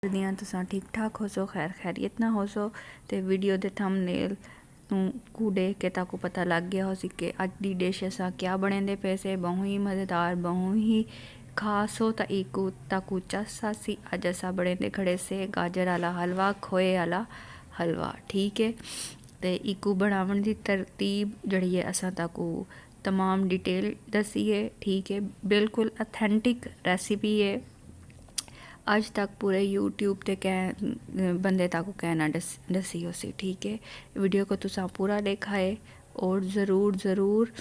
दियां तुसां ठीक ठाक हो सो, खैर खैरियत ना हो सो। तो वीडियो दे थंबनेल को देख के ताकू पता लग गया हो सी कि अज दी डिश असा क्या बने दे पे से, बहुत ही मज़ेदार बहुत ही खास हो। तो इकू ताकू चस सी अज असा बने दे खड़े से गाजर वाला हलवा, खोए वाला हलवा। ठीक है, तो इकू बनावन की तरतीब जड़ी है असा ताकू तमाम डिटेल दसी है। ठीक है, बिल्कुल अथेंटिक रेसिपी है। आज तक पूरे यूट्यूब ते बंदे ताकू कहना दसी हो सी। ठीक है, वीडियो को तुसा पूरा देखा है और ज़रूर ज़रूर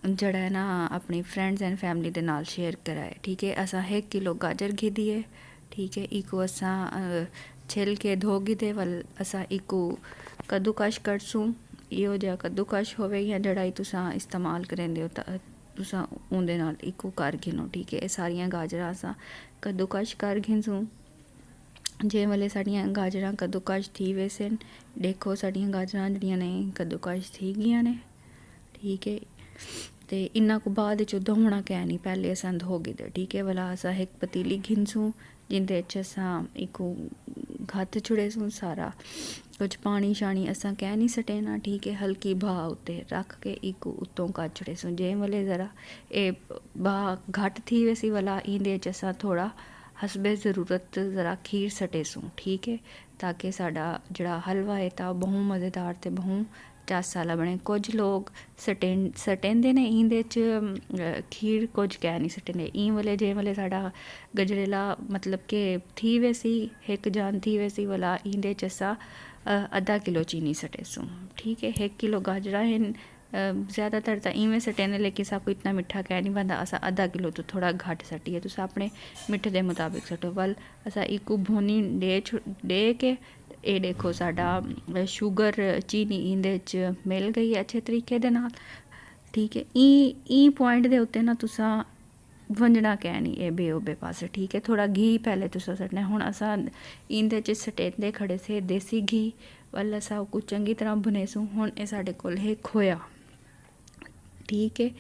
जड़ा है ना अपनी फ्रेंड्स एंड फैमिली दे नाल शेयर कराए। ठीक है, असा 1 किलो गाजर घिदी है। ठीक है, इको असा छिल के धोगी दे वल असा इको कद्दूकश करसूँ। इहो जिहा कद्दूकश होवे या जड़ा ही तुसा इस्तेमाल करेंदे हो तुसा उंदे नाल इको कर घिनो। ठीक है, सारियां गाजरां असा कद्दूकश कर घिनसूँ। जे वाले साड़ियाँ गाजरां कद्दूकश थी वैसे देखो साड़ियाँ गाजरां जड़ियां ने कद्दूकश थी गई ने। ठीक है, तो इन्ना को बाद धोना कै नहीं, पहले असा धोगी दे। ठीक है, वाला असा एक पतीली घिनसूँ जिंदे असा इको हथ छुड़ेसूँ सारा कुछ पानी शानी असा कह नहीं सटेना। ठीक है, हल्की भाह उत्ते रख के इको उत्तों कच छुड़ेसूँ। जे वाले ज़रा ए भाह घट थी वैसी वाला इंदे असा थोड़ा हसबे ज़रूरत ज़रा खीर सटेसूँ। ठीक है, ताकि साड़ा जड़ा हलवा है तो बहुत मज़ेदार तो बहुत चस वाला बने। कुछ लोग सटेंदे ने इंदे खीर, कुछ कह नहीं सटेंदे ई वाले। जे वाले साड़ा गजरेला मतलब कि थी वैसी एक जान थी वैसी वाला इंदे असा आधा किलो चीनी सटेसूँ। ठीक है, 1 किलो गाजरा हैं ज़्यादातर तो इवें सटेंदे, लेकिन सबको इतना मिठा कह नहीं बनता। असा आधा किलो तो थोड़ा घट सटिए, तुस अपने मिठे के मुताबिक सटो। वल असा इकू भुनी दे के ये देखो साड़ा शुगर चीनी इंदे च मिल गई है अच्छे तरीके दे नाल। ठीक है, ई पॉइंट दे उत्ते ना तुसा वंजना कै नहीं ए बेओबे पासे। ठीक है, थोड़ा घी पहले तुसा सटना। हुण असा इंदे च सटेंदे खड़े से देसी घी वाल असा को चंगी तरह भुनेसूँ। हुण ये साडे कोल है खोया। ठीक है,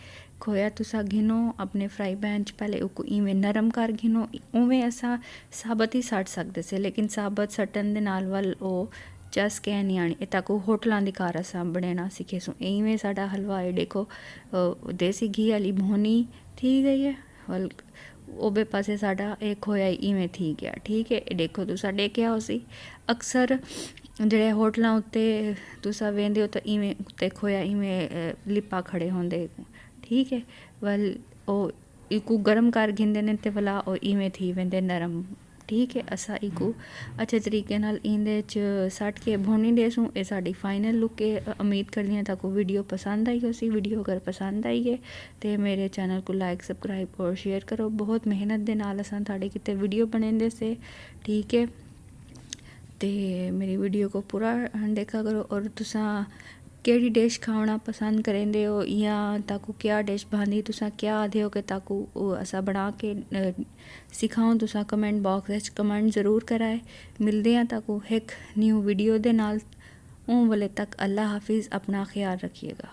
खोया तुसा घिनो अपने फ्राई पैन च पहले उको इवें नरम कर घिनो। उवें असा साबत ही सट सकते से, लेकिन साबत सटन दे नाल वल ओ चस कह नहीं आनी। ताकू होटलों की कार असा बनाना सीखेसूँ। इवें साडा हलवा है देखो देसी घी वाली भुनी थी गई है। वल ओबे पासे साडा एक खोया इवें थी गया। ठीक है, देखो तुसा देखिया हो सी अक्सर जड़े होटलों उत्ते तुसा वेंदे हो तो इवें उत्ते खोया इवें लिपा खड़े होंदे। ठीक है, वल ओ इकू गर्म कर घिंदे ने ते भला ओ इवें थी वेंदे नरम। ठीक है, असा इकू अच्छे तरीके नाल इंदे च सट के भुनी देसूँ। ये साड़ी फाइनल लुक है। उम्मीद करनी है ताको वीडियो पसंद आई हो सी। वीडियो अगर पसंद आई है तो मेरे चैनल को लाइक सबसक्राइब और शेयर करो। बहुत मेहनत दे नाल असां थाड़े किते वीडियो बनेंदे से। ठीक है, तो मेरी वीडियो को पूरा देखा करो। और तुसा केड़ी डिश खाना पसंद करेंदे हो या ताकू क्या डिश भांदी तुसा क्या आदे हो कि ताकू असा बना के सिखाऊं, तुसा कमेंट बॉक्स कमेंट ज़रूर कराए। मिलते हैं ताकू एक न्यू वीडियो दे नाल। वाले तक अल्लाह हाफिज़, अपना ख्याल रखिएगा।